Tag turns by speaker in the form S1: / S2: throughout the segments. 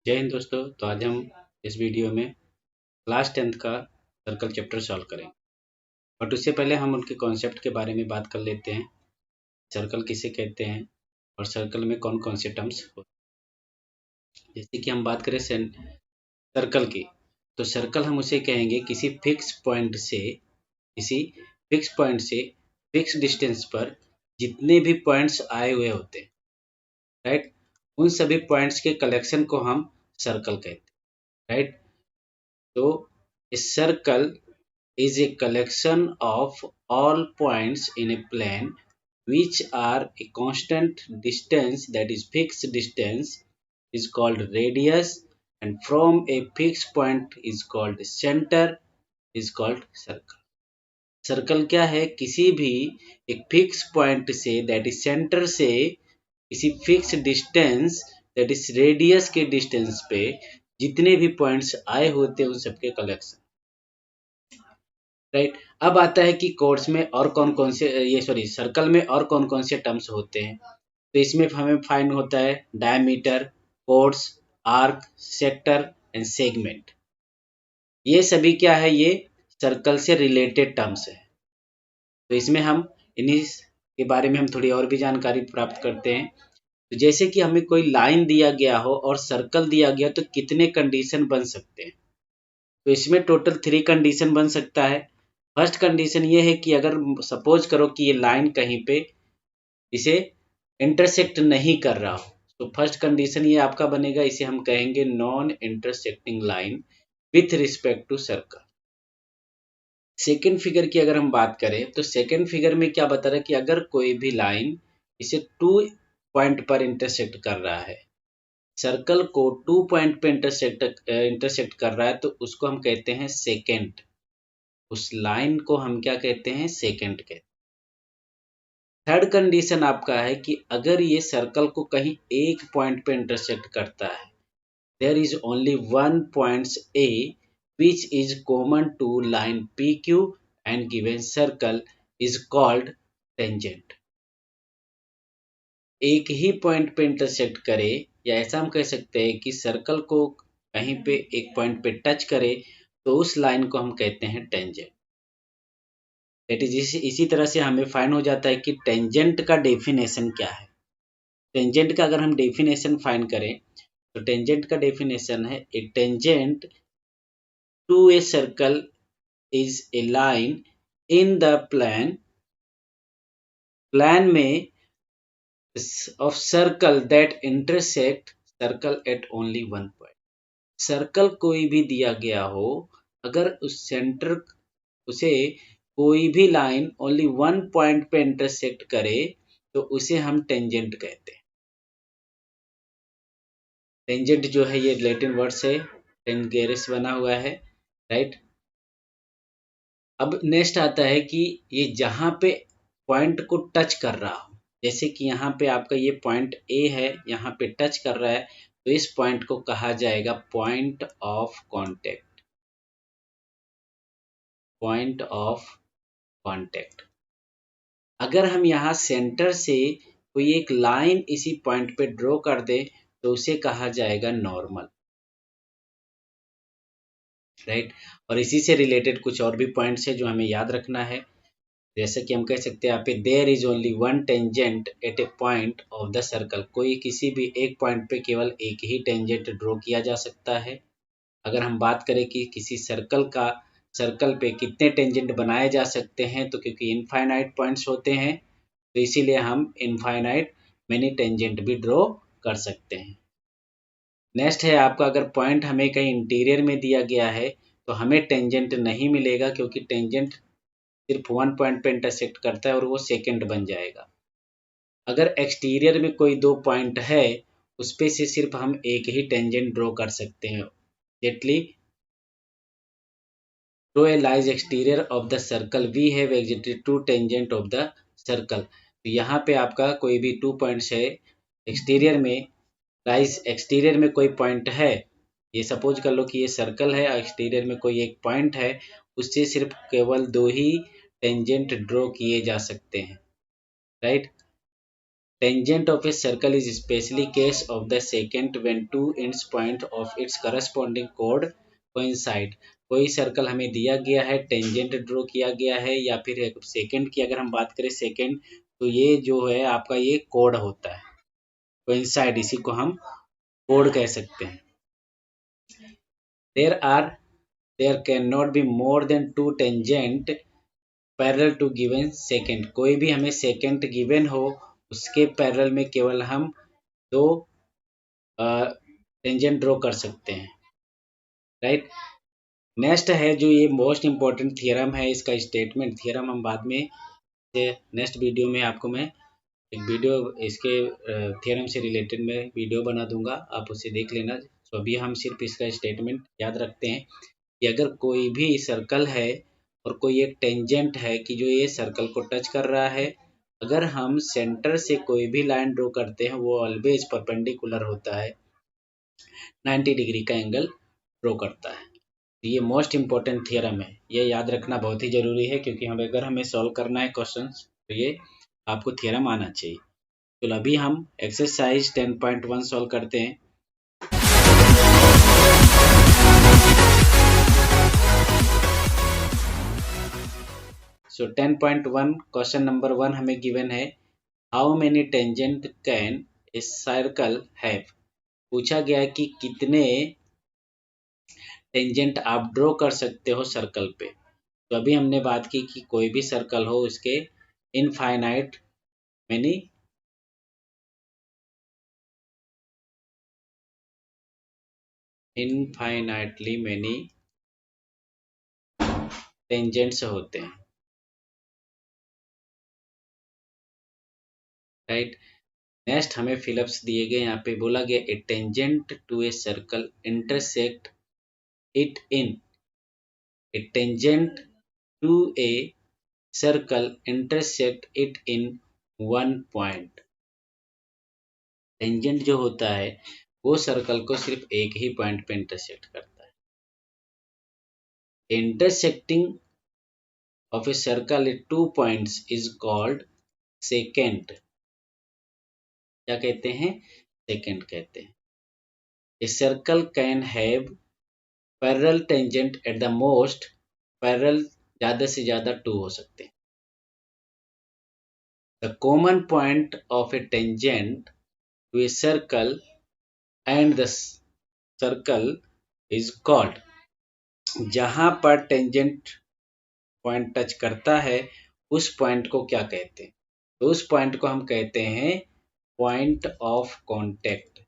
S1: जय हिंद दोस्तों। तो आज हम इस वीडियो में क्लास 10th का सर्कल चैप्टर सॉल्व करेंगे। बट उससे पहले हम उनके कॉन्सेप्ट के बारे में बात कर लेते हैं। सर्कल किसे कहते हैं और सर्कल में कौन कौन से टर्म्स होते हैं। जैसे कि हम बात करें सर्कल की, तो सर्कल हम उसे कहेंगे किसी फिक्स डिस्टेंस पर जितने भी पॉइंट्स आए हुए होते हैं, राइट, उन सभी पॉइंट्स के कलेक्शन को हम सर्कल कहते हैं, राइट। तो a circle is a collection of all points in a plane which are a constant distance, that is fixed distance is called radius, and from a fixed point is called center is called circle. Circle क्या है? किसी भी एक fix point से, that is centre से, किसी fix distance, that is radius के distance पे जितने भी पॉइंट्स आए होते हैं उन सबके कलेक्शन, राइट। अब आता है कि कोर्स में और कौन कौन से सर्कल में और कौन कौन से टर्म्स होते हैं। तो इसमें हमें फाइंड होता है diameter, course, arc, sector and segment. ये सभी क्या है? ये सर्कल से रिलेटेड टर्म्स है। तो इसमें हम इन्हीं के बारे में हम थोड़ी और भी जानकारी प्राप्त करते हैं। तो जैसे कि हमें कोई लाइन दिया गया हो और सर्कल दिया गया, तो कितने कंडीशन बन सकते हैं? तो इसमें टोटल 3 कंडीशन बन सकता है। फर्स्ट कंडीशन ये है कि अगर सपोज करो कि ये लाइन कहीं पे इसे इंटरसेक्ट नहीं कर रहा हो, तो फर्स्ट कंडीशन ये आपका बनेगा, इसे हम कहेंगे non intersecting line with respect to circle. Second figure की अगर हम बात करें, तो सेकेंड फिगर में क्या बता रहा है कि अगर कोई भी लाइन इसे 2 पॉइंट पर इंटरसेक्ट कर रहा है, सर्कल को 2 पॉइंट पे इंटरसेक्ट कर रहा है, तो उसको हम कहते हैं सेकेंड। उस लाइन को हम क्या कहते हैं? सेकेंड कहते हैं। थर्ड कंडीशन आपका है कि अगर ये सर्कल को कहीं एक पॉइंट पे इंटरसेक्ट करता है, there is only one points a which is common to line P Q and given circle is called tangent. एक ही पॉइंट पे इंटरसेक्ट करे, या ऐसा हम कह सकते हैं कि सर्कल को कहीं पे एक पॉइंट पे टच करे, तो उस लाइन को हम कहते हैं टेंजेंट। दैट इज इसी तरह से हमें फाइंड हो जाता है कि टेंजेंट का डेफिनेशन क्या है। टेंजेंट का अगर हम डेफिनेशन फाइंड करें, तो टेंजेंट का डेफिनेशन है a tangent to a circle is a line in the plane में of circle that intersect circle at only one point. Circle कोई भी दिया गया हो, अगर उस सेंटर उसे कोई भी लाइन ओनली वन पॉइंट पे इंटरसेक्ट करे, तो उसे हम टेंजेंट कहते हैं। टेंजेंट जो है ये लैटिन वर्ड से टेंगेरिस बना हुआ है, राइट। अब नेक्स्ट आता है कि ये जहाँ पे पॉइंट को टच कर रहा हो, जैसे कि यहाँ पे आपका ये पॉइंट ए है, यहाँ पे टच कर रहा है, तो इस पॉइंट को कहा जाएगा point of contact. Point of contact. अगर हम यहाँ सेंटर से कोई एक लाइन इसी पॉइंट पे ड्रॉ कर दे, तो उसे कहा जाएगा नॉर्मल, राइट। और इसी से रिलेटेड कुछ और भी पॉइंट्स है जो हमें याद रखना है। जैसे कि हम कह सकते हैं यहाँ पे there is only one tangent at a point of the circle. कोई किसी भी एक पॉइंट पे केवल एक ही टेंजेंट ड्रॉ किया जा सकता है। अगर हम बात करें कि किसी सर्कल पे कितने टेंजेंट बनाए जा सकते हैं, तो क्योंकि इनफाइनाइट पॉइंट्स होते हैं, तो इसीलिए हम इनफाइनाइट मैनी टेंजेंट भी ड्रॉ कर सकते हैं। नेक्स्ट है आपका, अगर पॉइंट हमें कहीं इंटीरियर में दिया गया है, तो हमें टेंजेंट नहीं मिलेगा, क्योंकि टेंजेंट सिर्फ वन पॉइंट पे इंटरसेक्ट करता है और वो सेकेंड बन जाएगा। अगर एक्सटीरियर में कोई 2 पॉइंट है, उस पे से सिर्फ हम एक ही टेंजेंट ड्रॉ कर सकते हैं। जेटली draw a lies exterior of the circle, we have exited 2 tangent of the circle. तो यहाँ पे आपका कोई भी 2 पॉइंट्स है एक्सटीरियर में, लाइज एक्सटीरियर में कोई पॉइंट है, ये सपोज कर लो कि ये सर्कल है और एक्सटीरियर में कोई एक पॉइंट है, उससे सिर्फ केवल 2 ही टेंजेंट ड्रॉ किए जा सकते हैं, right. Tangent of a circle is specially case of the second when two ends point of its corresponding code coincide. कोई सर्कल हमें दिया गया है, टेंजेंट ड्रॉ किया गया है, या फिर सेकेंड की अगर हम बात करें सेकेंड, तो ये जो है आपका ये कोड होता है, कोइंसाइड, इसी को हम कोड कह सकते हैं। There can not be more than two tangent parallel to given secant. कोई भी हमें सेकेंड गिवन हो, उसके पैरेलल में केवल हम दो टेंजेंट ड्रॉ कर सकते हैं, राइट। नेक्स्ट है जो ये मोस्ट इम्पोर्टेंट थियरम है, इसका स्टेटमेंट थियरम हम बाद में नेक्स्ट वीडियो में आपको मैं एक वीडियो इसके थियरम से रिलेटेड मैं वीडियो बना दूंगा, आप उसे देख लेना। तो अभी हम सिर्फ इसका स्टेटमेंट याद रखते हैं कि अगर कोई भी सर्कल है और कोई एक टेंजेंट है कि जो ये सर्कल को टच कर रहा है, अगर हम सेंटर से कोई भी लाइन ड्रॉ करते हैं वो ऑलवेज परपेंडिकुलर होता है, 90 डिग्री का एंगल ड्रॉ करता है। ये मोस्ट इम्पोर्टेंट थियरम है, ये याद रखना बहुत ही ज़रूरी है, क्योंकि अगर हमें सॉल्व करना है क्वेश्चंस तो ये आपको थियरम आना चाहिए। तो अभी हम एक्सरसाइज 10.1 सॉल्व करते हैं। सो 10.1 क्वेश्चन नंबर 1 हमें गिवन है, how many tangent can a circle have. पूछा गया है कि कितने टेंजेंट आप ड्रॉ कर सकते हो सर्कल पे। तो अभी हमने बात की कि कोई भी सर्कल हो उसके infinite many infinitely many tangents होते हैं, राइट। नेक्स्ट हमें फिलअप्स दिए गए, यहाँ पे बोला गया a tangent to a circle intersect it in, a tangent to a circle intersect it in one point. Tangent जो होता है वो सर्कल को सिर्फ एक ही पॉइंट पे इंटरसेक्ट करता है। Intersecting of a circle at two points is called secant. क्या कहते हैं? सेकेंड कहते हैं। A circle can have parallel tangent at the most, parallel ज्यादा से ज्यादा 2 हो सकते हैं। The common point of a tangent to a circle and the circle is called, जहां पर टेंजेंट पॉइंट टच करता है उस पॉइंट को क्या कहते हैं? तो उस पॉइंट को हम कहते हैं point of contact,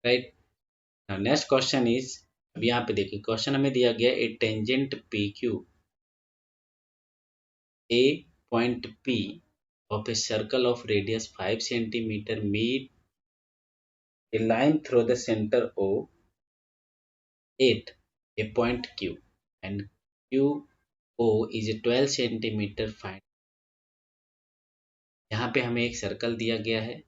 S1: right. Next question is, अब यहाँ पे देखिए क्वेश्चन हमें दिया गया a tangent P Q, a point P of a circle of radius 5 centimeter meet a line through the center O at a point Q and QO is a 12 centimeter find। यहाँ पे हमें एक circle दिया गया है,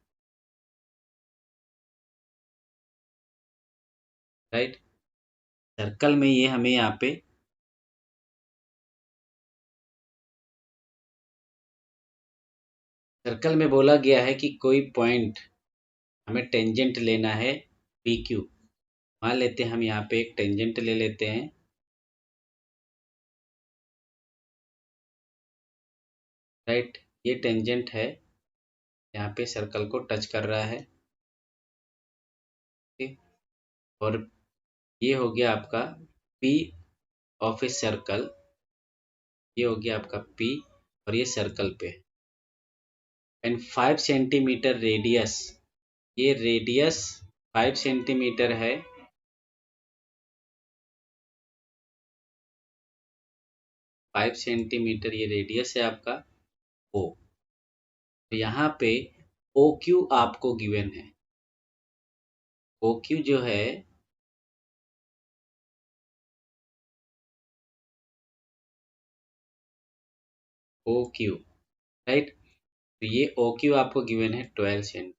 S1: right. Circle में ये हमें यहाँ पे सर्कल में बोला गया है कि कोई पॉइंट हमें टेंजेंट लेना है पी क्यू। मान लेते हैं हम यहाँ पे एक टेंजेंट ले लेते हैं, राइट। ये टेंजेंट है, यहाँ पे सर्कल को टच कर रहा है, ठीक। और ये हो गया आपका P ऑफ ए सर्कल, ये हो गया आपका P और ये सर्कल पे। एंड 5 सेंटीमीटर रेडियस, ये रेडियस 5 सेंटीमीटर है, 5 सेंटीमीटर ये रेडियस है आपका O। तो यहाँ पे OQ आपको गिवन है, OQ जो है OQ, राइट। तो ये OQ आपको गिवन है 12 सेंटीमीटर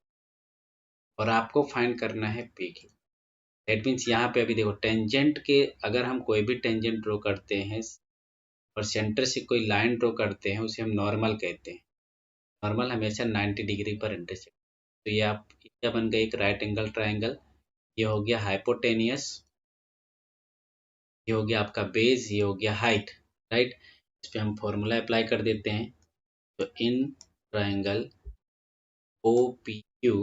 S1: और आपको फाइंड करना है PQ। दैट मीन्स यहाँ पे अभी देखो टेंजेंट के, अगर हम कोई भी टेंजेंट ड्रॉ करते हैं और सेंटर से कोई लाइन ड्रॉ करते हैं उसे हम नॉर्मल कहते हैं। नॉर्मल हमेशा 90 डिग्री पर इंटरसेक्ट। तो ये आप क्या बन गया, एक राइट एंगल ट्राइंगल। ये हो गया हाइपोटेनियस, ये हो गया आपका बेस, ये हो गया हाइट, राइट। इस पे हम फॉर्मूला अप्लाई कर देते हैं। तो in triangle O P Q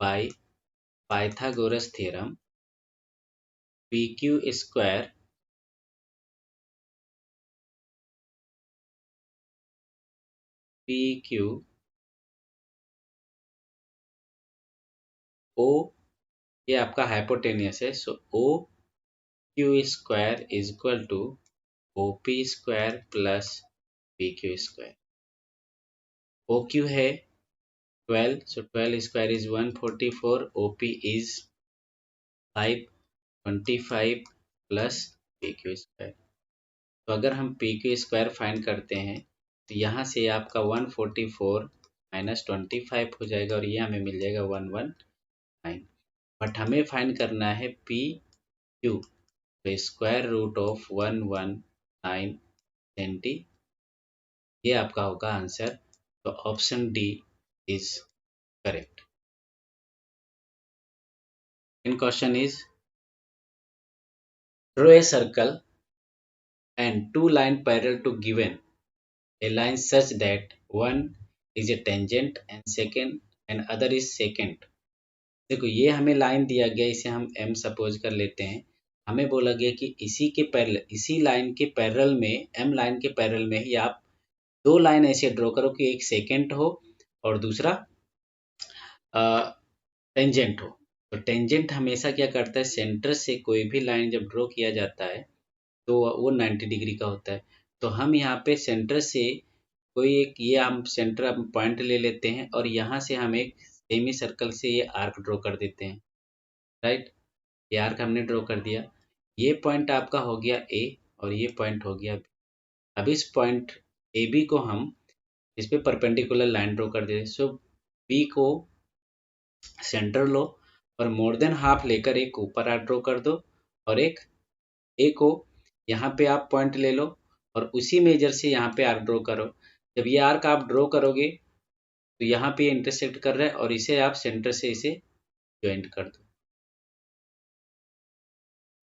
S1: by Pythagoras theorem P Q square P Q O, ये आपका हाइपोटेनियस है, so O Q square is equal to O P square plus P Q square. O Q है 12, so 12 square is 144, OP is 525 plus PQ square। तो अगर हम PQ square find करते हैं तो यहाँ से आपका 144 माइनस 25 हो जाएगा और ये हमें मिल जाएगा 119। बट हमें फाइंड करना है PQ, तो स्क्वायर रूट ऑफ 119 सेंटी, ये आपका होगा आंसर। तो option D is correct. In question is draw a circle and two line parallel to given a line such that one is a tangent and second and other is secant। देखो ये हमें line दिया गया, इसे हम m suppose कर लेते हैं। हमें बोला गया कि इसी के पैरेलल, इसी लाइन के पैरेलल में, m लाइन के पैरेलल में ही आप दो लाइन ऐसे ड्रॉ करो कि एक सेकेंट हो और दूसरा टेंजेंट हो। तो टेंजेंट हमेशा क्या करता है, सेंटर से कोई भी लाइन जब ड्रॉ किया जाता है तो वो 90 डिग्री का होता है। तो हम यहाँ पे सेंटर से कोई एक, ये हम सेंटर पॉइंट ले लेते हैं और यहाँ से हम एक सेमी सर्कल से ये आर्क ड्रॉ कर देते हैं, राइट। ये आर्क हमने ड्रॉ कर दिया। ये पॉइंट आपका हो गया ए और ये पॉइंट हो गया बी। अब इस पॉइंट ए बी को हम इस पे परपेंडिकुलर लाइन ड्रॉ कर देते हैं। सो बी को सेंटर लो और मोर देन हाफ लेकर एक ऊपर आर्क ड्रॉ कर दो और एक ए को यहाँ पे आप पॉइंट ले लो और उसी मेजर से यहाँ पे आर्क ड्रॉ करो। जब ये आर्क आप ड्रॉ करोगे तो यहाँ पे इंटरसेक्ट कर रहा है और इसे आप सेंटर से इसे ज्वाइंट कर दो।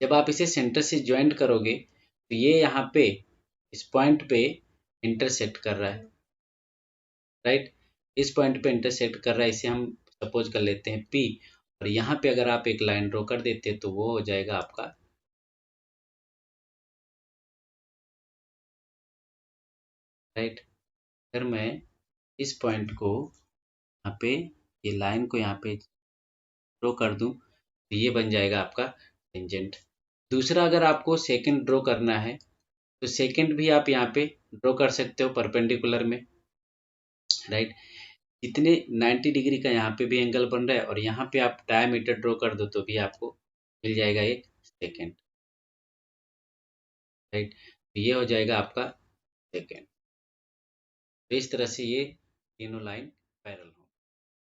S1: जब आप इसे सेंटर से ज्वाइंट करोगे तो ये यहाँ पे इस पॉइंट पे इंटरसेक्ट कर रहा है, राइट। इस पॉइंट पे इंटरसेक्ट कर रहा है, इसे हम सपोज कर लेते हैं P। और यहाँ पे अगर आप एक लाइन ड्रॉ कर देते तो वो हो जाएगा आपका, राइट। अगर मैं इस पॉइंट को यहाँ पे, ये लाइन को यहाँ पे ड्रॉ कर दूं तो ये बन जाएगा आपका टेंजेंट। दूसरा, अगर आपको सेकंड ड्रॉ करना है तो सेकंड भी आप यहाँ पे ड्रॉ कर सकते हो परपेंडिकुलर में, राइट। इतने 90 डिग्री का यहाँ पे भी एंगल बन रहा है और यहाँ पे आप डायमीटर ड्रॉ कर दो तो भी आपको मिल जाएगा एक सेकंड, राइट। तो ये हो जाएगा आपका सेकंड। तो इस तरह से ये तीनों लाइन पैरेलल